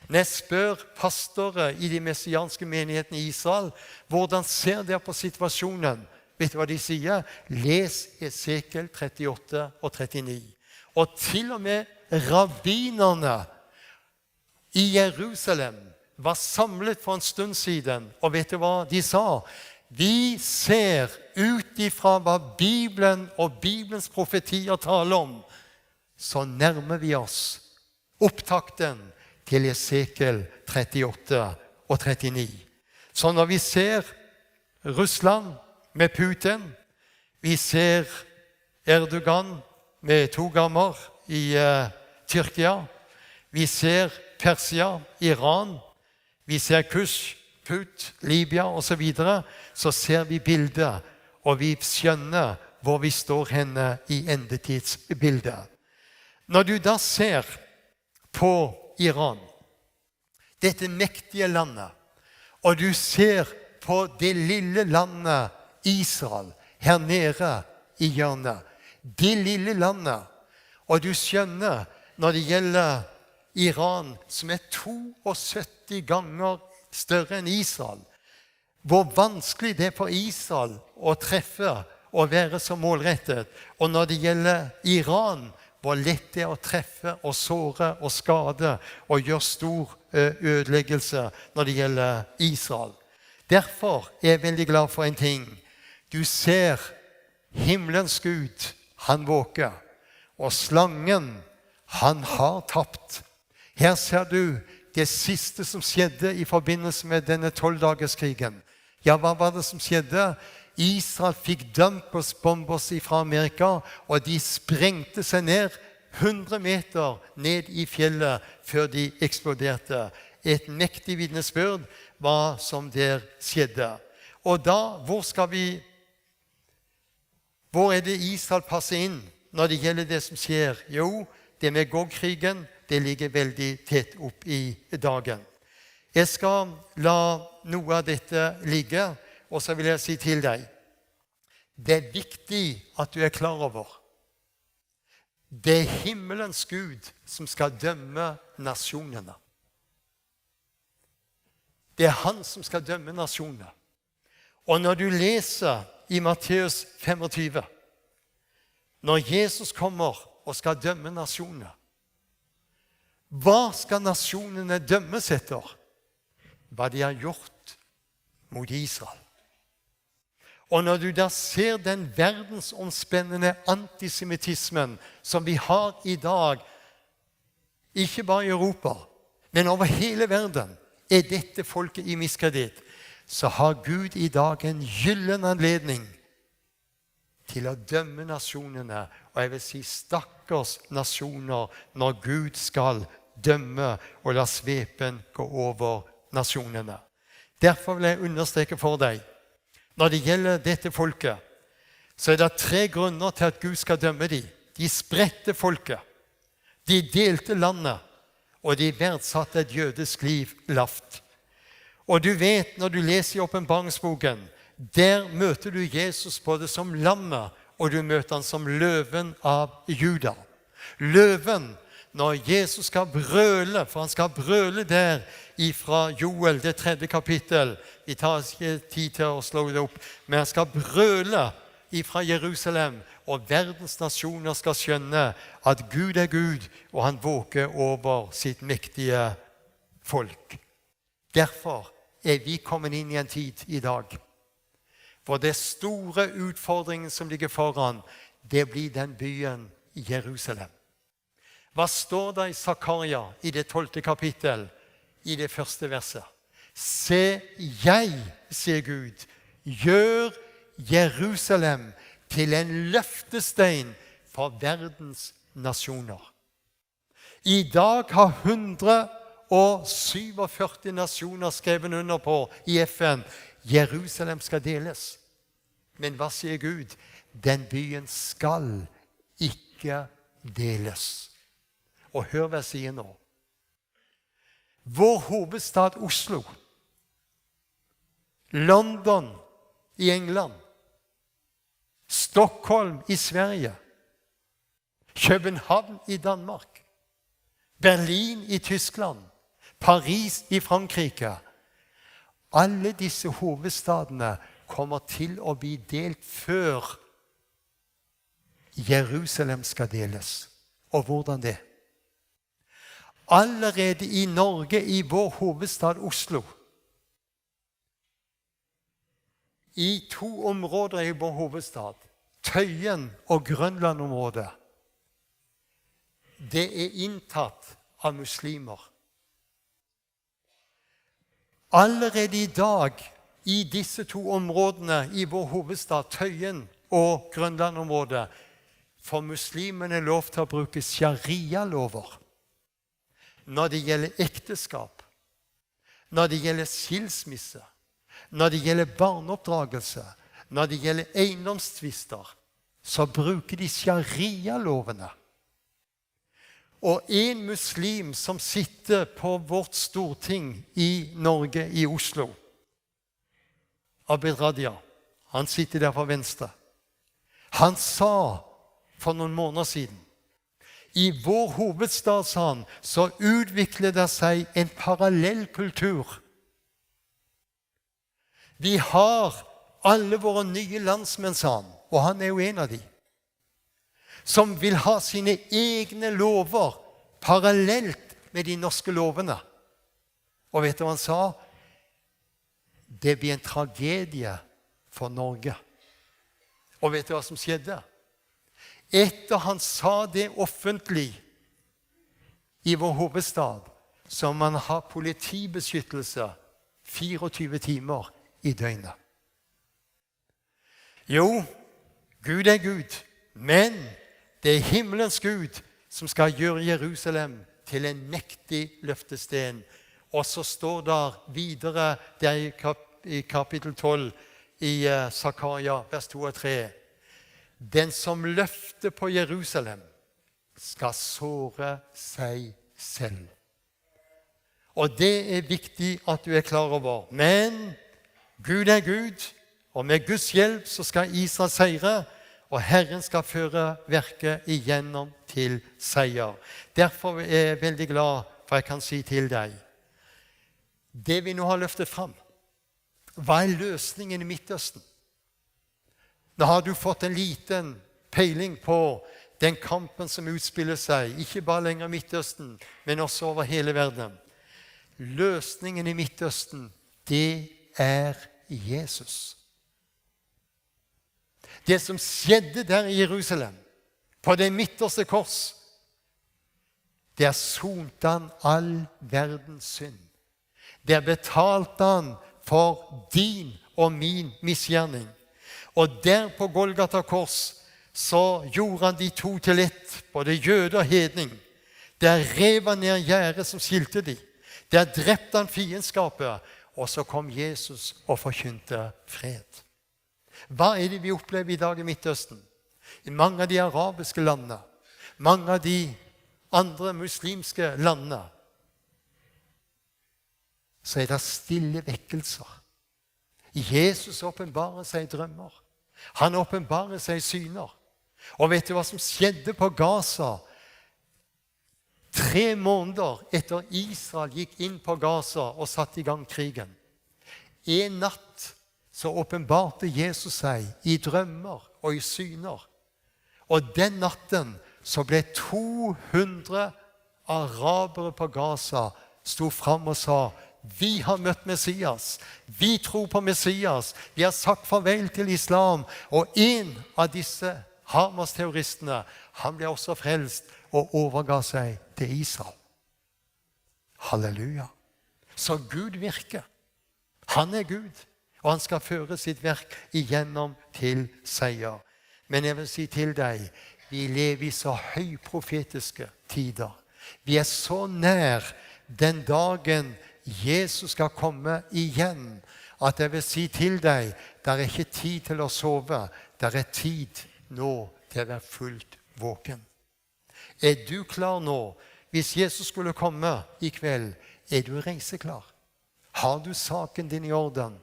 Speaker 1: Når jeg spør pastorer i de messianske menighetene i Israel, hvordan ser dere på situasjonen? Vet du hva de sier? Les Esekiel 38 og 39. Og til og med rabbinerne i Jerusalem var samlet for en stund siden, og vet du hva de sa? Vi ser ut ifra hva Bibelen og Bibelens profetier taler om, så nærmer vi oss opptakten til Esekiel 38 og 39. Så når vi ser Russland med Putin, vi ser Erdogan med togammer i Tyrkia, vi ser Persia, Iran, vi ser Kush, Put, Libya og så videre, så ser vi bildet, og vi skjønner hvor vi står henne i endetidsbildet. Når du da ser på Iran, dette mektige landet, og du ser på det lille landet Israel, her nede i hjørnet, det lille landet, og du skjønner når det gjelder Iran, som er 72 ganger større enn Israel, hvor vanskelig det er for Israel å treffe og være så målrettet. Og når det gjelder Iran, hvor lett det er å treffe og såre og skade og gjøre stor ødeleggelse når det gjelder Israel. Derfor er jeg veldig glad for en ting. Du ser himmelens Gud, han våker, og slangen, han har tapt. Her ser du det siste som skjedde i forbindelse med denne 12-dagerskrigen. Ja, hva var det som skjedde? Israel fikk Dunkers-bombers fra Amerika, og de sprengte seg ned 100 meter ned i fjellet før de eksploderte. Et mektig vitnesbyrd hva som der skjedde. Og da, hvor er det Israel passer inn når det gjelder det som skjer? Jo, det med Gog-krigen, det ligger veldig tett opp i dagen. Jeg skal la noe av dette ligge, og så vil jeg si til deg, det er viktig at du er klar over. Det er himmelens Gud som skal dømme nasjonene. Det er han som skal dømme nasjonene. Og når du leser i Matteus 25, når Jesus kommer og skal dømme nasjonene, hva skal nasjonene dømmes etter? Hva de har gjort mot Israel. Og når du da ser den verdensomspennende antisemitismen som vi har i dag, ikke bare i Europa, men over hele verden, er dette folket i miskreditt, så har Gud i dag en gyllen anledning til å dømme nasjonene, og jeg vil si stakkars nasjoner, når Gud skal dømme og la svepen gå over nasjonene. Derfor vil jeg understreke for deg, når det gjelder dette folket, så er det 3 grunner til at Gud skal dømme dem. De spredte folket, de delte landet, og de verdsatte et jødisk liv lavt. Og du vet, når du leser i åpenbaringsboken, der møter du Jesus både som lammet, og du møter han som løven av Juda. Løven når Jesus skal brøle, for han skal brøle der ifra Joel, det 3. kapittel. Vi tar ikke tid til å slå det opp, men han skal brøle ifra Jerusalem, og verdens nasjoner skal skjønne at Gud er Gud, og han våker over sitt mektige folk. Derfor er vi kommet inn i en tid i dag, hvor det store utfordringen som ligger foran, det blir den byen Jerusalem. Hva står det i Zakaria i det 12. kapittel, i det 1. verset? Se, jeg, sier Gud, gjør Jerusalem til en løftestein for verdens nasjoner. I dag har 147 nasjoner skrevet under på i FN, Jerusalem skal deles. Men hva sier Gud? Den byen skal ikke deles. Og hør hva jeg sier nå. Vår hovedstad Oslo, London i England, Stockholm i Sverige, København i Danmark, Berlin i Tyskland, Paris i Frankrike. Alle disse hovedstadene kommer til å bli delt før Jerusalem skal deles. Og hvordan det? Allerede i Norge, i vår hovedstad Oslo, i 2 områder i vår hovedstad, Tøyen og Grønlandområdet, det er inntatt av muslimer. Allerede i dag, i disse 2 områdene i vår hovedstad, Tøyen og Grønlandområdet, får muslimene lov til å bruke sharia-lover når det gjelder ekteskap, når det gjelder skilsmisse, når det gjelder barneoppdragelse, når det gjelder eiendomstvister, så bruker de sharia-lovene. Og en muslim som sitter på vårt storting i Norge, i Oslo, Abid Raja, han sitter der på venstre. Han sa for noen måneder siden, i vår hovedstad, sa han, så utvikler det seg en parallell kultur. Vi har alle våre nye landsmenn, sa han, og han er jo en av de, som vil ha sine egne lover parallelt med de norske lovene. Og vet du hva han sa? Det blir en tragedie for Norge. Og vet du hva som skjedde? Etter han sa det offentlig i vår hovedstad, så man har politibeskyttelse 24 timer i døgnet. Jo, Gud er Gud, men det er himmelens Gud som skal gjøre Jerusalem til en mektig løftesten. Og så står der videre der i kapittel 12 i Zakaria, vers 2 og 3. Den som løfter på Jerusalem skal såre seg selv. Og det er viktig at du er klar over. Men Gud er Gud, og med Guds hjelp så skal Israel seire, og Herren skal føre verket igjennom til seier. Derfor er jeg veldig glad for jeg kan si til deg, det vi nå har løftet fram, hva er løsningen i Midtøsten? Nå har du fått en liten peiling på den kampen som utspiller seg, ikke bare lenger i Midtøsten, men også over hele verden. Løsningen i Midtøsten, det er Jesus. Det som skjedde der i Jerusalem, på det midterste kors, der sonte han all verdens synd. Der betalte han for din og min misgjerning. Og der på Golgata kors så gjorde han de 2 til 1, både jøde og hedning. Der rev han ned gjerdet som skilte de. Der drepte han fiendskapet, og så kom Jesus og forkynte fred. Hva er det vi opplever i dag i Midtøsten? I mange av de arabiske landene, mange av de andre muslimske landene, så er det stille vekkelser. Jesus åpenbarer seg i drømmer. Han åpenbarer seg i syner. Og vet du hva som skjedde på Gaza? 3 måneder etter Israel gikk inn på Gaza og satte i gang krigen. En natt så åpenbarte Jesus seg i drømmer og i syner. Og den natten så ble 200 arabere på Gaza sto fram og sa: vi har møtt Messias, vi tror på Messias, vi har sagt farvel til islam. Og en av disse Hamas-terroristene, han ble også frelst og overga seg til Israel. Halleluja. Så Gud virker. Han er Gud, og han skal føre sitt verk igjennom til seier. Men jeg vil si til deg, vi lever i så høyprofetiske tider. Vi er så nær den dagen Jesus skal komme igjen, at jeg vil si til deg, det er ikke tid til å sove, det er tid nå til å være fullt våken. Er du klar nå? Hvis Jesus skulle komme i kveld, er du reiseklar? Har du saken din i orden?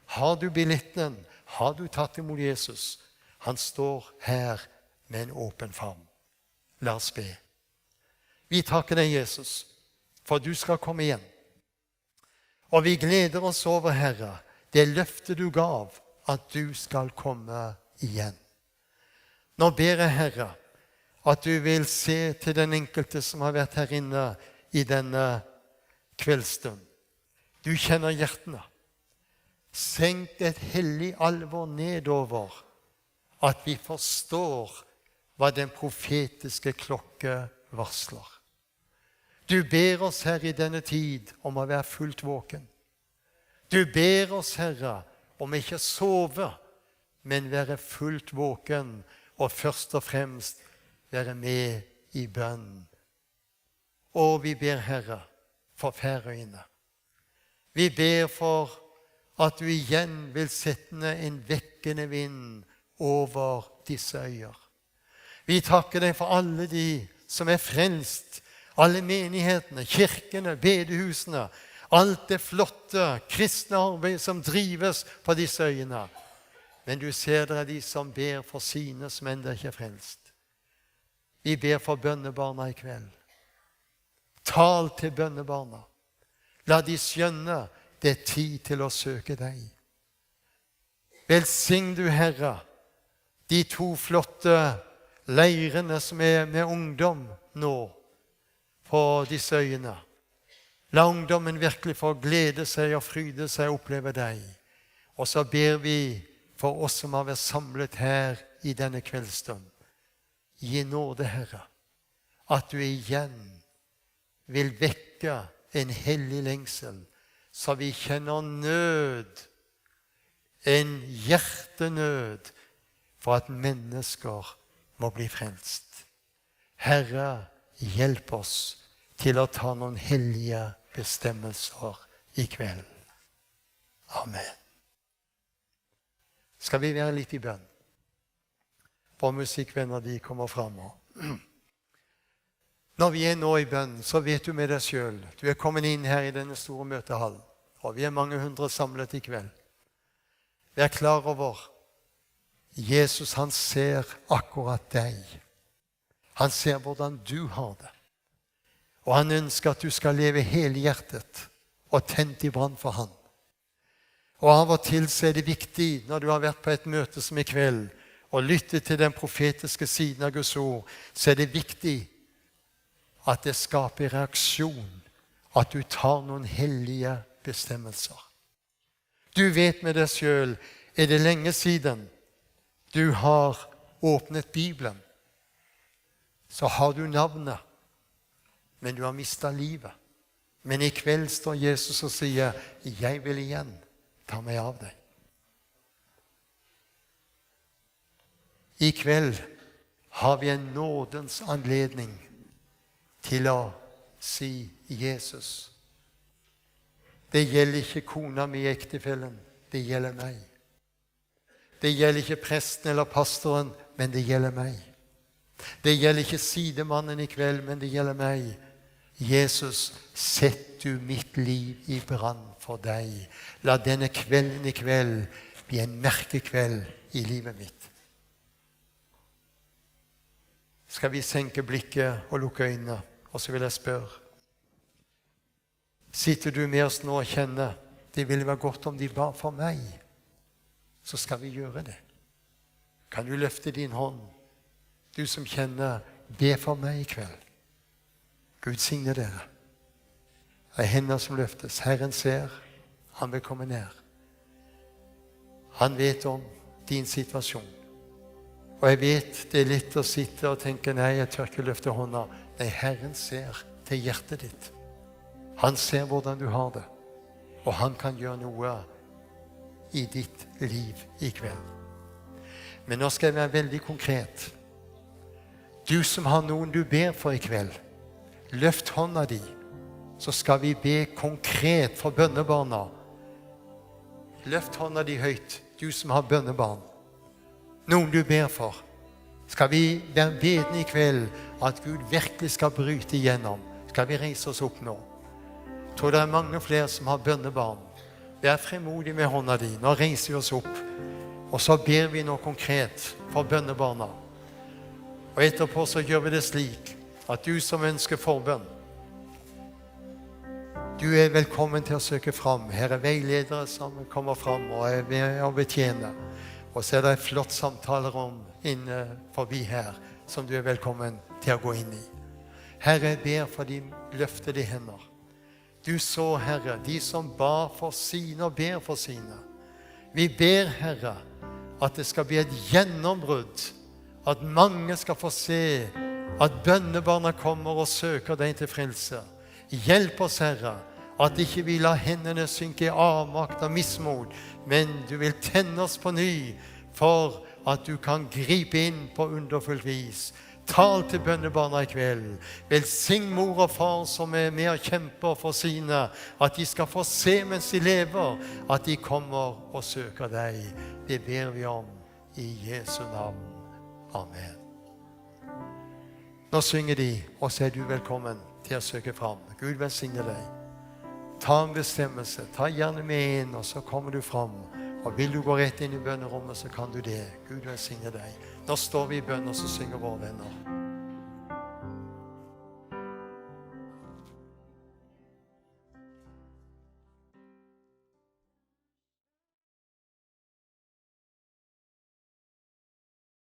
Speaker 1: Har du billetten? Har du tatt imot Jesus? Han står her med en åpen favn. La oss be. Vi takker deg, Jesus, for du skal komme igjen. Og vi gleder oss over, Herre, det løftet du gav, at du skal komme igjen. Nå ber jeg, Herre, at du vil se til den enkelte som har vært her inne i denne kveldsstund. Du kjenner hjertene. Senk et hellig alvor nedover, at vi forstår hva den profetiske klokke varsler. Du ber oss, Herre, i denne tid om å være fullt våken. Du ber oss, Herre, om ikke å sove, men være fullt våken, og først og fremst være med i bønn. Og vi ber, Herre, for Færøyene. Vi ber for at du igjen vil sette ned en vekkende vind over disse øyer. Vi takker deg for alle de som er frelst, alle menighetene, kirkene, bedehusene, alt det flotte kristne arbeid som drives på disse øyene. Men du ser dere de som ber for sine som enda ikke er frelst. Vi ber for bønnebarna i kveld. Tal til bønnebarna. La de skjønne det er tid til å søke deg. Velsign du, Herre, de 2 flotte leirene som er med ungdom nå på disse øyene. La ungdommen virkelig få glede seg og fryde seg og oppleve deg. Og så ber vi for oss som har vært samlet her i denne kveldsstund. Gi nåde, Herre, at du igjen vil vekke en hellig lengsel, så vi kjenner nød, en hjertenød, for at mennesker må bli frelst. Herre, hjelp oss til å ta noen hellige bestemmelser i kveld. Amen. Skal vi være litt i bønn? For musikkvenner, de kommer frem. Når vi er nå i bønn, så vet du med deg selv. Du er kommet inn her i denne store møtehallen, og vi er mange hundre samlet i kveld. Vær klar over, Jesus, han ser akkurat deg. Han ser hvordan du har det. Og han ønsker at du skal leve helhjertet og tent i brann for han. Og av og til så er det viktig, når du har vært på et møte som i kveld, og lyttet til den profetiske siden av Guds ord, så er det viktig at det skaper reaksjon, at du tar noen hellige bestemmelser. Du vet med deg selv, er det lenge siden du har åpnet Bibelen, så har du navnet, men du har mistet livet. Men i kveld står Jesus og sier, jeg vil igjen ta meg av deg. I kveld har vi en nådens anledning til å si Jesus. Det gjelder ikke kona mi, ektefellen, det gjelder meg. Det gjelder ikke presten eller pastoren, men det gjelder meg. Det gjelder ikke sidemannen i kveld, men det gjelder meg. Jesus, sett du mitt liv i brann for deg. La denne kvelden i kveld bli en merkekveld i livet mitt. Skal vi senke blikket og lukke øynene? Og så vil jeg spørre, sitter du med oss nå og kjenner, det ville være godt om de ba for meg, så skal vi gjøre det. Kan du løfte din hånd, du som kjenner, be for meg i kveld. Gud signe dere. Det er hender som løftes. Herren ser, han vil komme nær. Han vet om din situasjon. Og jeg vet det er litt å sitte og tenke, nei, jeg tør ikke løfte hånda. Nei, Herren ser til hjertet ditt. Han ser hvordan du har det. Og han kan gjøre noe i ditt liv i kveld. Men nå skal jeg være veldig konkret. Du som har noen du ber for i kveld, løft hånda di, så skal vi be konkret for bønnebarna. Løft hånda di høyt, du som har bønnebarn. Noen du ber for. Skal vi være bedende i kveld at Gud virkelig skal bryte igjennom? Skal vi reise oss opp nå? Jeg tror det er mange flere som har bønnebarn. Vær fremodig med hånda di. Nå reiser vi oss opp. Og så ber vi nå konkret for bønnebarna. Og etterpå så gjør vi det slik at du som ønsker forbønn, du er velkommen til å søke fram. Her er veiledere som kommer fram og er ved å betjene. Og så er det et flott samtalerom inne forbi her som du er velkommen til å gå inn i. Herre, jeg ber for de løftede hender. Du så, Herre, de som ba for sine og ber for sine. Vi ber, Herre, at det skal bli et gjennombrudd, at mange skal få se at bønnebarna kommer og søker deg til frelse. Hjelp oss, Herre, at ikke vi lar hendene synke i avmakt og mismod, men du vil tenne oss på ny for at du kan gripe inn på underfullt vis. Tal til bønnebarna i kveld. Velsign mor og far som er med og kjemper for sine, at de skal få se mens de lever, at de kommer og søker deg. Det ber vi om i Jesu navn. Amen. Nå synger de, og så er du velkommen til å søke fram. Gud velsigne deg. Ta en bestemmelse, ta gjerne med inn, og så kommer du fram. Og vil du gå rett inn i bønnerommet, så kan du det. Gud velsigne deg. Nå står vi i bønn, og så synger våre venner.